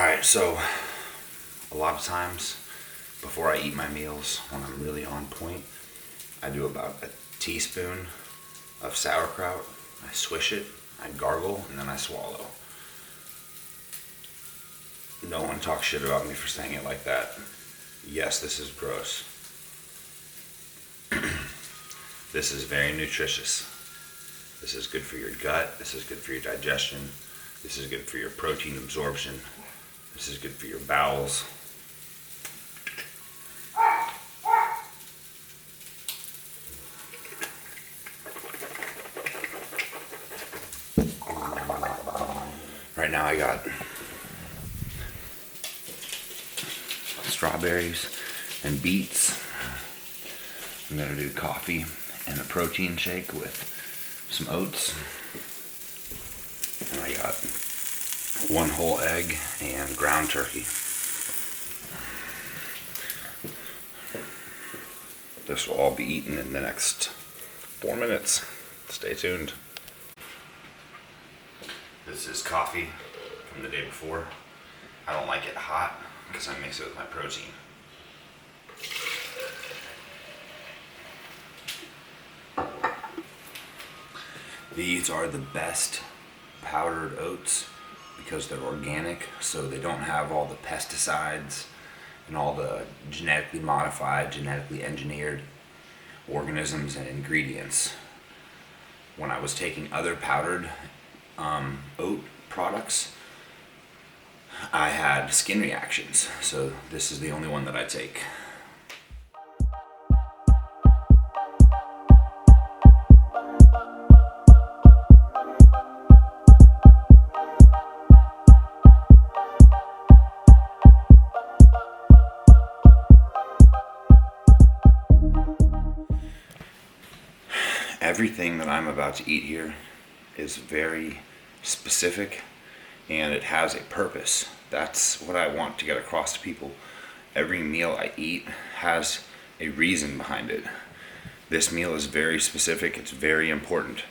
Alright, so a lot of times before I eat my meals, when I'm really on point, I do about a teaspoon of sauerkraut. I swish it, I gargle, and then I swallow. No one talks shit about me for saying it like that. Yes, this is gross. This is very nutritious. This is good for your gut. This is good for your digestion. This is good for your protein absorption. This is good for your bowels. Right now I got strawberries and beets. I'm gonna do coffee and a protein shake with some oats. And I got one whole egg and ground turkey. This will all be eaten in the next 4 minutes. Stay tuned. This is coffee from the day before. I don't like it hot because I mix it with my protein. These are the best powdered oats because they're organic, so they don't have all the pesticides and all the genetically modified, genetically engineered organisms and ingredients. When I was taking other powdered oat products, I had skin reactions, so this is the only one that I take. Everything that I'm about to eat here is very specific and it has a purpose. That's what I want to get across to people. Every meal I eat has a reason behind it. This meal is very specific, it's very important.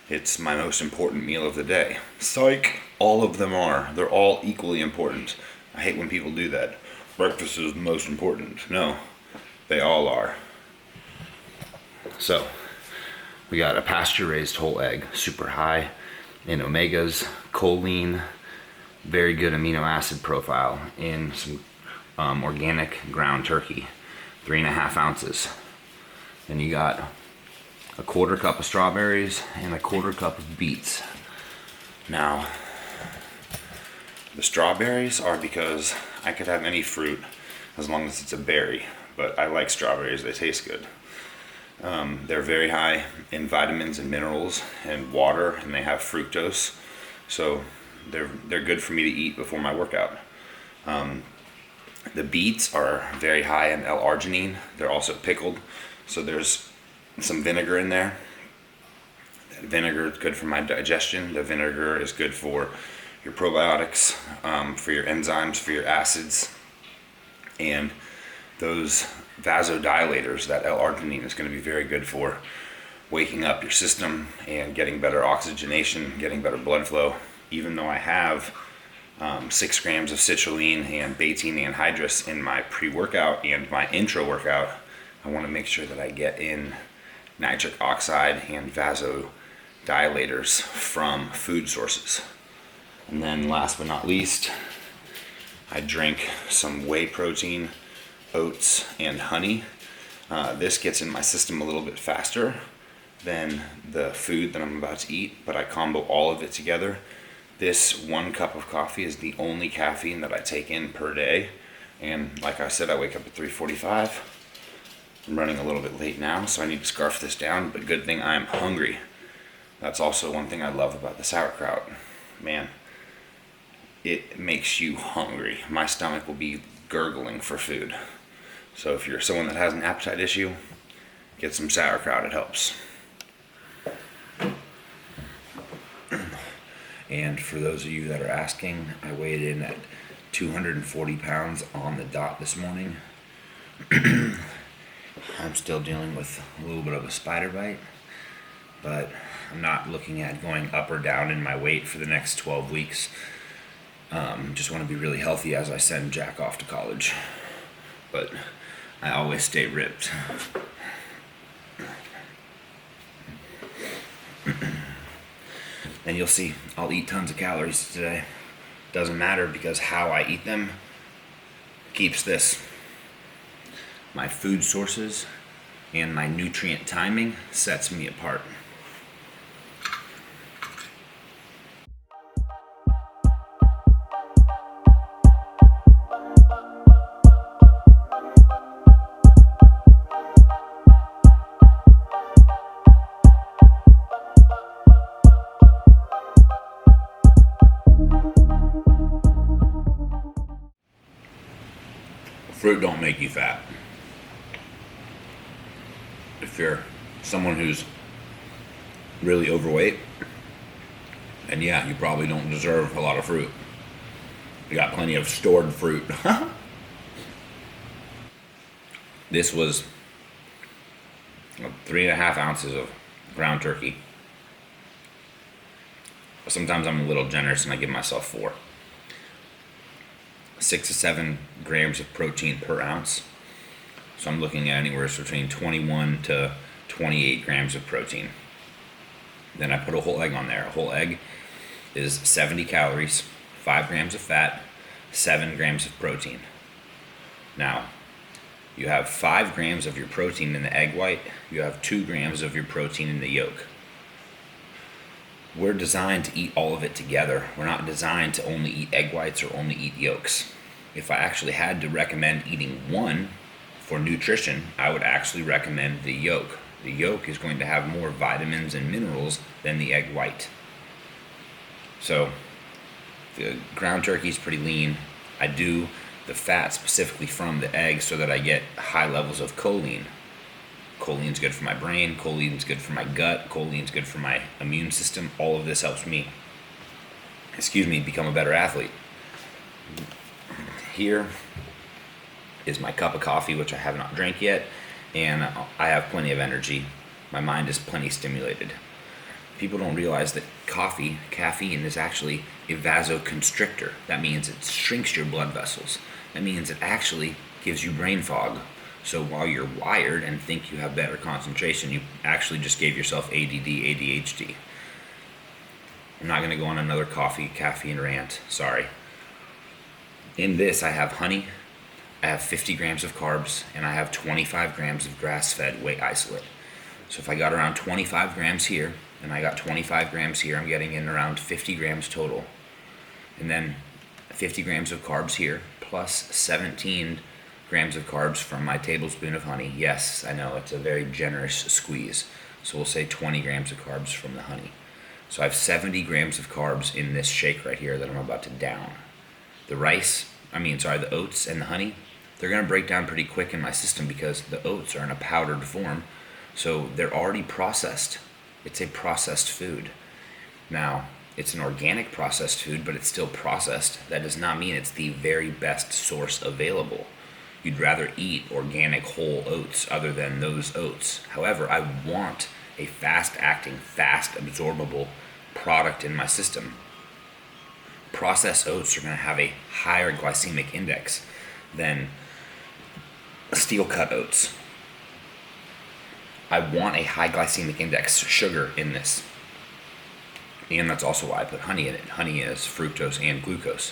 It's my most important meal of the day. Psych! All of them are. They're all equally important. I hate when people do that. Breakfast is the most important. No, they all are. So, we got a pasture-raised whole egg, super high in omegas, choline, very good amino acid profile, in some organic ground turkey, 3.5 ounces. Then you got a 1/4 cup of strawberries and a 1/4 cup of beets. Now, the strawberries are because I could have any fruit as long as it's a berry, but I like strawberries, they taste good. They're very high in vitamins and minerals and water, and they have fructose, so they're good for me to eat before my workout. The beets are very high in L-arginine. They're also pickled, so there's some vinegar in there. That vinegar is good for my digestion. The vinegar is good for your probiotics, for your enzymes, for your acids, and those vasodilators. That L-arginine is going to be very good for waking up your system and getting better oxygenation, getting better blood flow. Even though I have 6 grams of citrulline and betaine anhydrous in my pre-workout and my intro workout, I want to make sure that I get in nitric oxide and vasodilators from food sources. And then last but not least, I drink some whey protein, oats, and honey. This gets in my system a little bit faster than the food that I'm about to eat, but I combo all of it together. This 1 cup of coffee is the only caffeine that I take in per day, and like I said, I wake up at 3:45. I'm running a little bit late now, so I need to scarf this down, but good thing I'm hungry. That's also one thing I love about the sauerkraut. Man, it makes you hungry. My stomach will be gurgling for food. So if you're someone that has an appetite issue, get some sauerkraut, it helps. And for those of you that are asking, I weighed in at 240 pounds on the dot this morning. I'm still dealing with a little bit of a spider bite, but I'm not looking at going up or down in my weight for the next 12 weeks. Just want to be really healthy as I send Jack off to college. But I always stay ripped. And you'll see, I'll eat tons of calories today. Doesn't matter, because how I eat them keeps this. My food sources and my nutrient timing sets me apart. Fruit don't make you fat. If you're someone who's really overweight, and yeah, you probably don't deserve a lot of fruit. You got plenty of stored fruit. This was 3.5 ounces of ground turkey. Sometimes I'm a little generous and I give myself 4. 6 to 7 grams of protein per ounce. So I'm looking at anywhere between 21 to 28 grams of protein. Then I put a whole egg on there. A whole egg is 70 calories, 5 grams of fat, 7 grams of protein. Now, you have 5 grams of your protein in the egg white, you have 2 grams of your protein in the yolk. We're designed to eat all of it together. We're not designed to only eat egg whites or only eat yolks. If I actually had to recommend eating one for nutrition, I would actually recommend the yolk. The yolk is going to have more vitamins and minerals than the egg white. So the ground turkey is pretty lean. I do the fat specifically from the egg so that I get high levels of choline. Choline's good for my brain, choline's good for my gut, choline's good for my immune system. All of this helps me, become a better athlete. Here is my cup of coffee, which I have not drank yet, and I have plenty of energy. My mind is plenty stimulated. People don't realize that caffeine is actually a vasoconstrictor. That means it shrinks your blood vessels. That means it actually gives you brain fog. So while you're wired and think you have better concentration, you actually just gave yourself ADD, ADHD. I'm not going to go on another caffeine rant, sorry. In this, I have honey, I have 50 grams of carbs, and I have 25 grams of grass-fed whey isolate. So if I got around 25 grams here, and I got 25 grams here, I'm getting in around 50 grams total. And then 50 grams of carbs here, plus 17 grams of carbs from my tablespoon of honey. Yes, I know, it's a very generous squeeze. So we'll say 20 grams of carbs from the honey. So I have 70 grams of carbs in this shake right here that I'm about to down. The oats and the honey, they're going to break down pretty quick in my system because the oats are in a powdered form. So they're already processed. It's a processed food. Now, it's an organic processed food, but it's still processed. That does not mean it's the very best source available. You'd rather eat organic whole oats other than those oats. However, I want a fast-acting, fast absorbable product in my system. Processed oats are going to have a higher glycemic index than steel-cut oats. I want a high glycemic index sugar in this. And that's also why I put honey in it. Honey is fructose and glucose.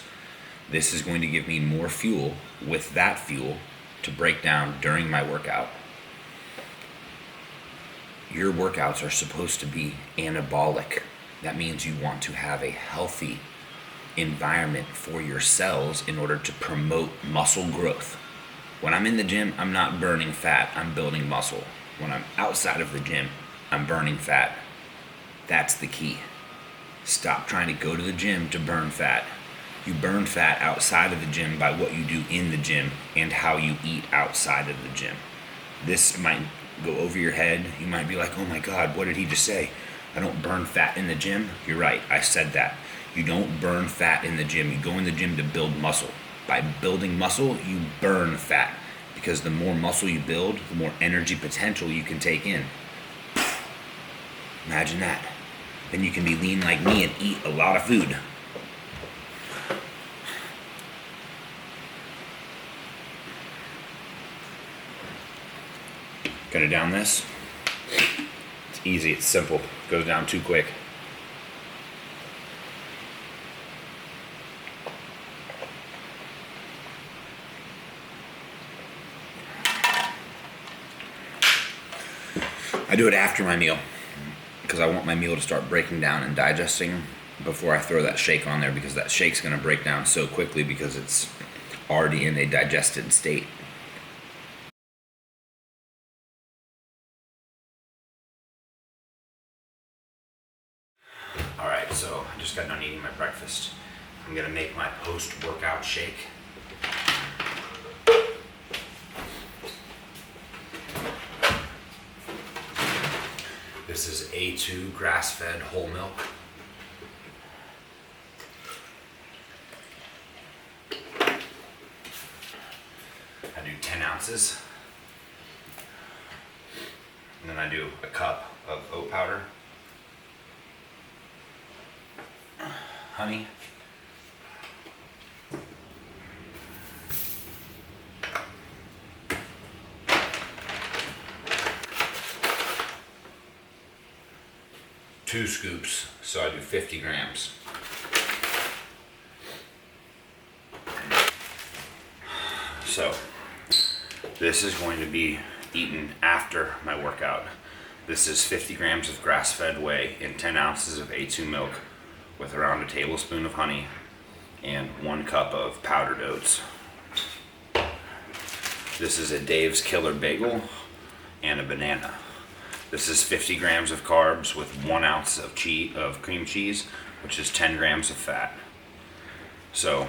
This is going to give me more fuel with that fuel to break down during my workout. Your workouts are supposed to be anabolic. That means you want to have a healthy environment for your cells in order to promote muscle growth. When I'm in the gym, I'm not burning fat, I'm building muscle. When I'm outside of the gym, I'm burning fat. That's the key. Stop trying to go to the gym to burn fat. You burn fat outside of the gym by what you do in the gym and how you eat outside of the gym. This might go over your head. You might be like, oh my God, what did he just say? I don't burn fat in the gym. You're right, I said that. You don't burn fat in the gym. You go in the gym to build muscle. By building muscle, you burn fat. Because the more muscle you build, the more energy potential you can take in. Imagine that. Then you can be lean like me and eat a lot of food. Gonna down this. It's easy, it's simple, goes down too quick. I do it after my meal because I want my meal to start breaking down and digesting before I throw that shake on there, because that shake's going to break down so quickly because it's already in a digested state. Alright, so I just got done eating my breakfast. I'm going to make my post-workout shake. This is A2 grass-fed whole milk. I do 10 ounces. And then I do a cup of oat powder, honey, two scoops, so I do 50 grams. So this is going to be eaten after my workout. This is 50 grams of grass-fed whey in 10 ounces of A2 milk with around a tablespoon of honey and 1 cup of powdered oats. This is a Dave's Killer Bagel and a banana. This is 50 grams of carbs with 1 ounce of cream cheese, which is 10 grams of fat. So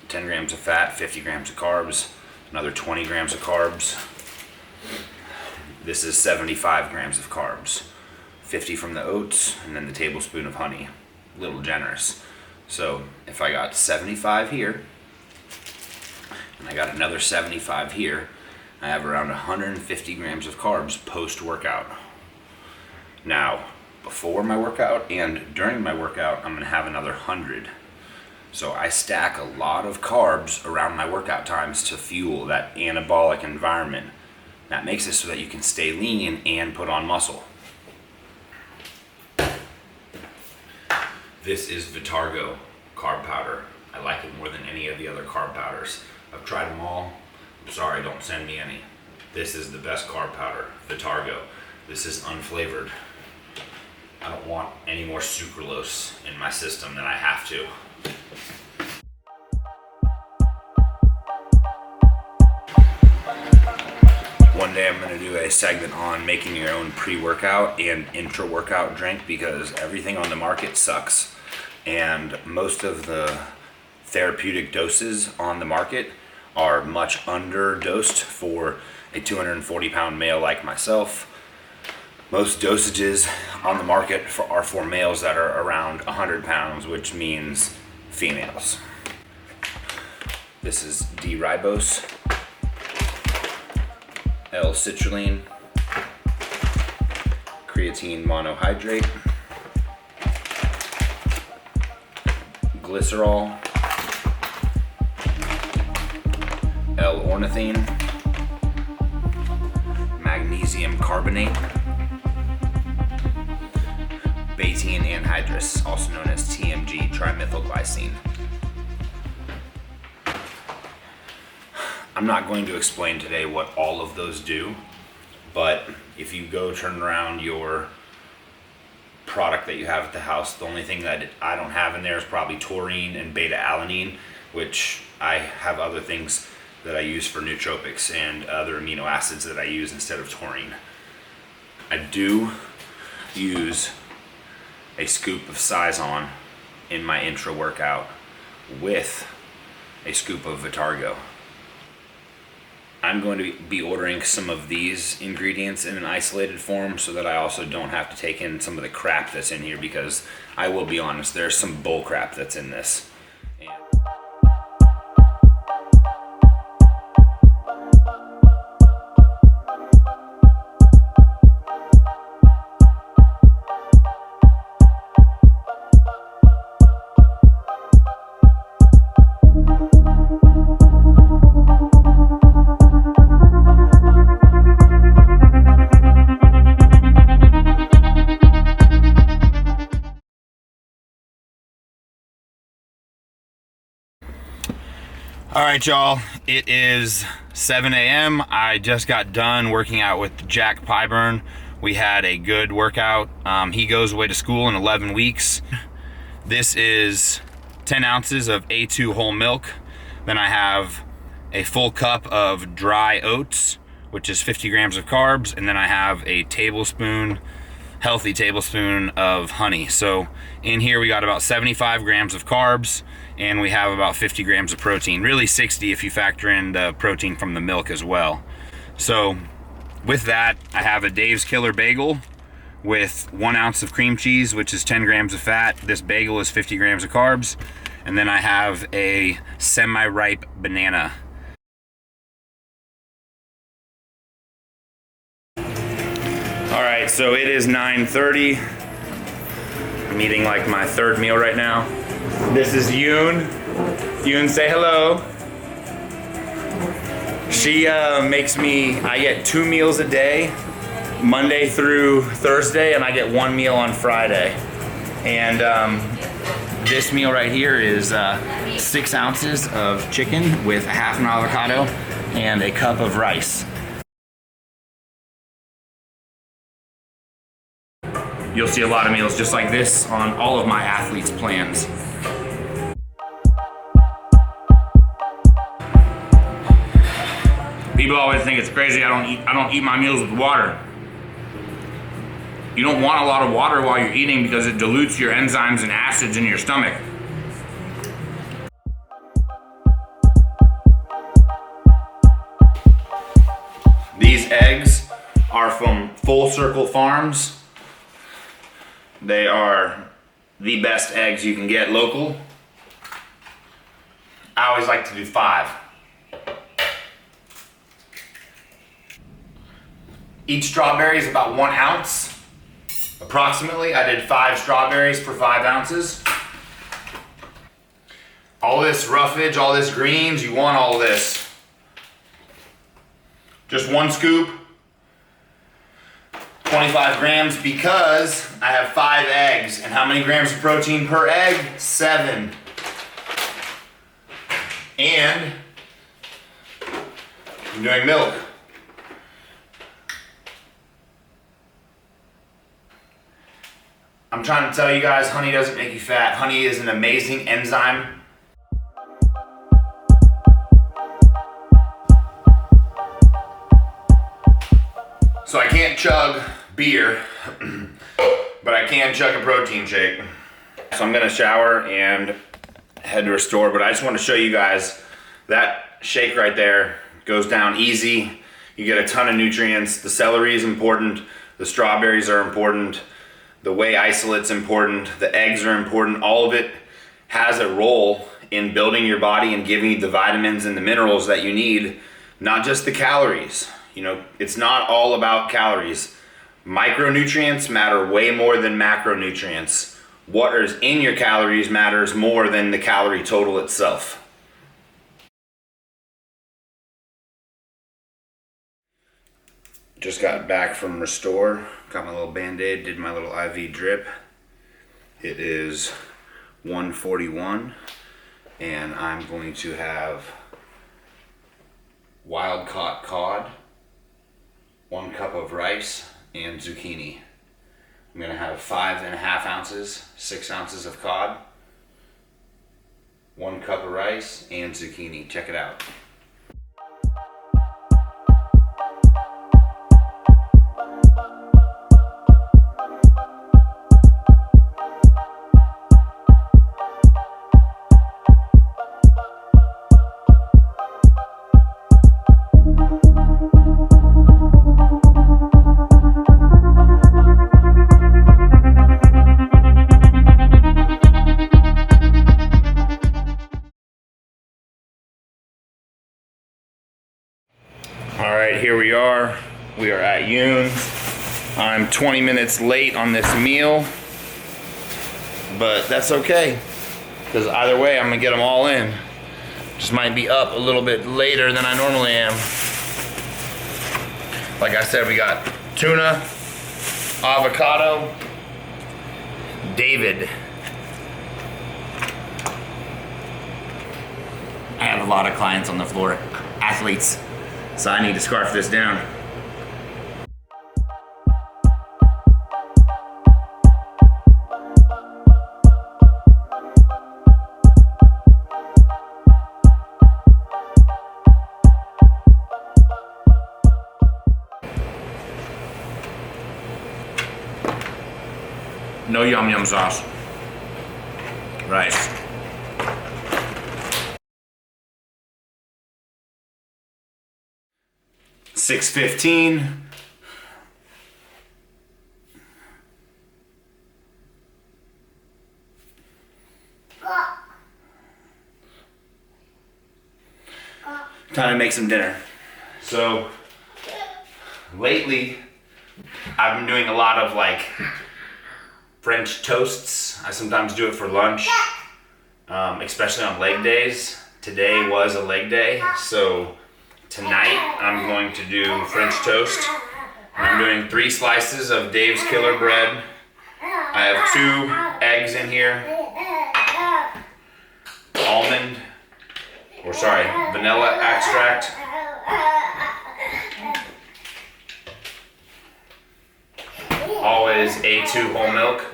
10 grams of fat, 50 grams of carbs, another 20 grams of carbs. This is 75 grams of carbs, 50 from the oats, and then the tablespoon of honey. A little generous. So if I got 75 here, and I got another 75 here, I have around 150 grams of carbs post-workout. Now, before my workout and during my workout, I'm gonna have another 100. So I stack a lot of carbs around my workout times to fuel that anabolic environment. That makes it so that you can stay lean and put on muscle. This is Vitargo carb powder. I like it more than any of the other carb powders. I've tried them all. I'm sorry, don't send me any. This is the best carb powder, Vitargo. This is unflavored. I don't want any more sucralose in my system than I have to. One day I'm going to do a segment on making your own pre-workout and intra-workout drink, because everything on the market sucks. And most of the therapeutic doses on the market are much underdosed for a 240-pound male like myself. Most dosages on the market are for males that are around 100 pounds, which means females. This is D-ribose, L-citrulline, creatine monohydrate, glycerol, L-ornithine, magnesium carbonate, betaine anhydrous, also known as TMG, trimethylglycine. I'm not going to explain today what all of those do, but if you go turn around your product that you have at the house, the only thing that I don't have in there is probably taurine and beta-alanine, which I have other things that I use for nootropics and other amino acids that I use instead of taurine. I do use a scoop of Saison in my intra workout with a scoop of Vitargo. I'm going to be ordering some of these ingredients in an isolated form so that I also don't have to take in some of the crap that's in here, because I will be honest, there's some bull crap that's in this. All right, y'all, it is 7 a.m. I just got done working out with Jack Pyburn. We had a good workout. He goes away to school in 11 weeks. This is 10 ounces of A2 whole milk. Then I have a full cup of dry oats, which is 50 grams of carbs. And then I have a tablespoon, healthy tablespoon of honey. So in here we got about 75 grams of carbs, and we have about 50 grams of protein. Really 60 if you factor in the protein from the milk as well. So with that, I have a Dave's Killer bagel with 1 ounce of cream cheese, which is 10 grams of fat. This bagel is 50 grams of carbs. And then I have a semi-ripe banana. All right, so it is 9:30. I'm eating like my third meal right now. This is Yoon. Yoon, say hello. She makes me, I get 2 meals a day, Monday through Thursday, and I get 1 meal on Friday. And this meal right here is 6 ounces of chicken with half an avocado and a cup of rice. You'll see a lot of meals just like this on all of my athletes' plans. People always think it's crazy I don't eat my meals with water. You don't want a lot of water while you're eating because it dilutes your enzymes and acids in your stomach. These eggs are from Full Circle Farms. They are the best eggs you can get local. I always like to do 5. Each strawberry is about 1 ounce. Approximately, I did 5 strawberries for 5 ounces. All this roughage, all this greens, you want all this. Just 1 scoop, 25 grams, because I have 5 eggs. And how many grams of protein per egg? 7. And I'm doing milk. I'm trying to tell you guys, honey doesn't make you fat. Honey is an amazing enzyme. So I can't chug beer, but I can chug a protein shake. So I'm gonna shower and head to Restore, but I just want to show you guys that shake right there goes down easy. You get a ton of nutrients. The celery is important. The strawberries are important. The whey isolate's important, the eggs are important. All of it has a role in building your body and giving you the vitamins and the minerals that you need, not just the calories. You know, it's not all about calories. Micronutrients matter way more than macronutrients. What is in your calories matters more than the calorie total itself. Just got back from Restore, got my little Band-Aid, did my little IV drip. It is 1:41, and I'm going to have wild caught cod, 1 cup of rice, and zucchini. I'm gonna have 5.5 ounces, 6 ounces of cod, 1 cup of rice, and zucchini. Check it out. All right, here we are. We are at Yoon's. I'm 20 minutes late on this meal, but that's okay, because either way, I'm gonna get them all in. Just might be up a little bit later than I normally am. Like I said, we got tuna, avocado, David. I have a lot of clients on the floor, athletes, so I need to scarf this down. No yum yum sauce. Rice. $6.15. Time to make some dinner. So lately I've been doing a lot of like French toasts. I sometimes do it for lunch, especially on leg days. Today was a leg day, so tonight I'm going to do French toast. I'm doing 3 slices of Dave's Killer Bread. I have 2 eggs in here, vanilla extract, always A2 whole milk.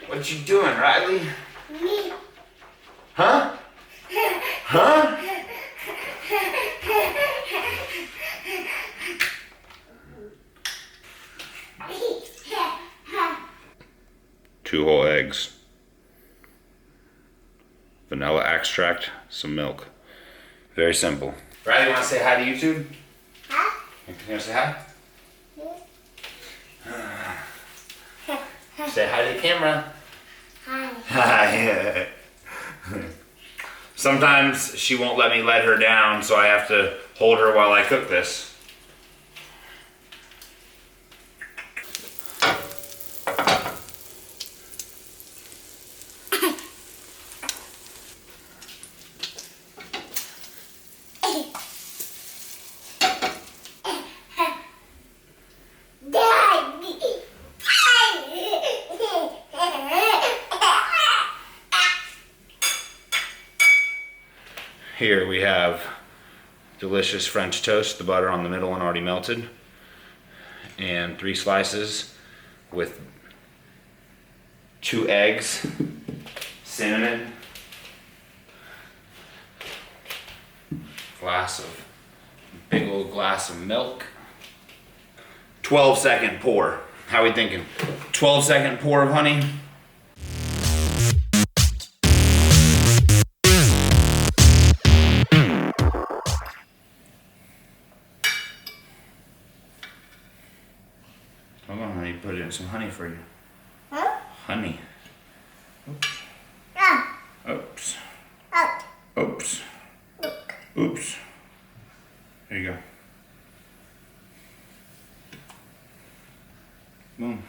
What you doing, Riley? Huh? Huh? Two whole eggs, vanilla extract, some milk. Very simple. Riley, you want to say hi to YouTube? Huh? You want to say hi? Say hi to the camera. Hi. Hi. Sometimes she won't let me let her down, so I have to hold her while I cook this. Here we have delicious French toast, the butter on the middle one already melted, and 3 slices with 2 eggs, cinnamon, big old glass of milk, 12-second pour. How we thinking? 12-second pour of honey. Hold on, honey, put in some honey for you. Huh? Honey. Oops. Ah. Oops. Out. Oops. Look. Oops. There you go. Boom.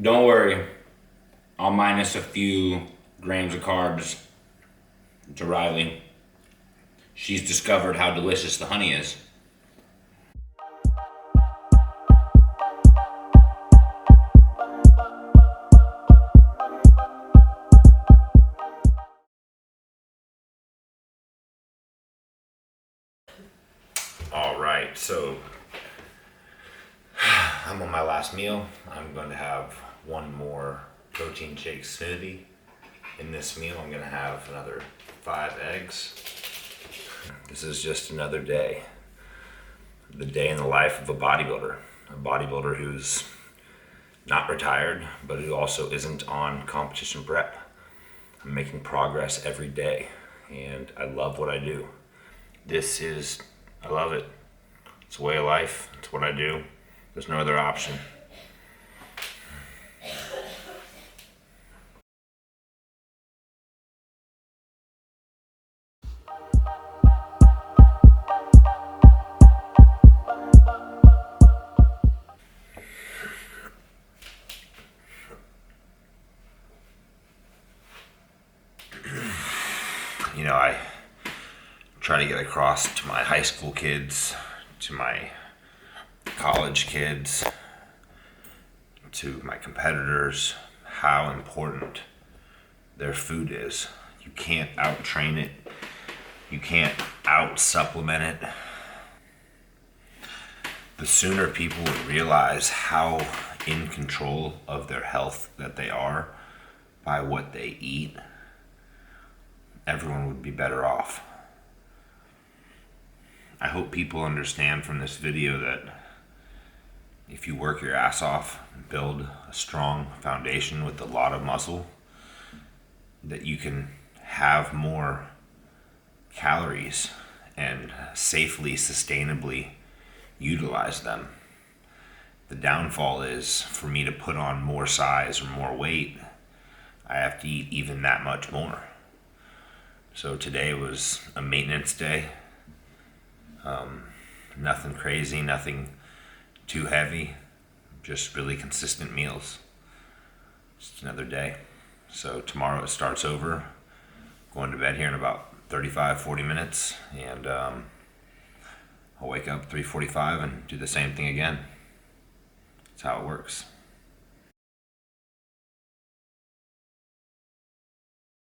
Don't worry, I'll minus a few grams of carbs to Riley. She's discovered how delicious the honey is. All right, so I'm on my last meal. I'm going to have one more protein shake smoothie. In this meal, I'm going to have another 5 eggs. This is just another day. The day in the life of a bodybuilder who's not retired, but who also isn't on competition prep. I'm making progress every day, and I love what I do. I love it. It's a way of life. It's what I do. There's no other option. You know, I try to get across to my high school kids, to my college kids, to my competitors, how important their food is. You can't out-train it. You can't out-supplement it. The sooner people would realize how in control of their health that they are by what they eat, everyone would be better off. I hope people understand from this video that if you work your ass off and build a strong foundation with a lot of muscle, that you can have more calories and safely, sustainably utilize them. The downfall is for me to put on more size or more weight, I have to eat even that much more. So today was a maintenance day. Nothing crazy, nothing too heavy, just really consistent meals. Just another day. So tomorrow it starts over. Going to bed here in about 35-40 minutes, and I'll wake up 3:45 and do the same thing again. That's how it works.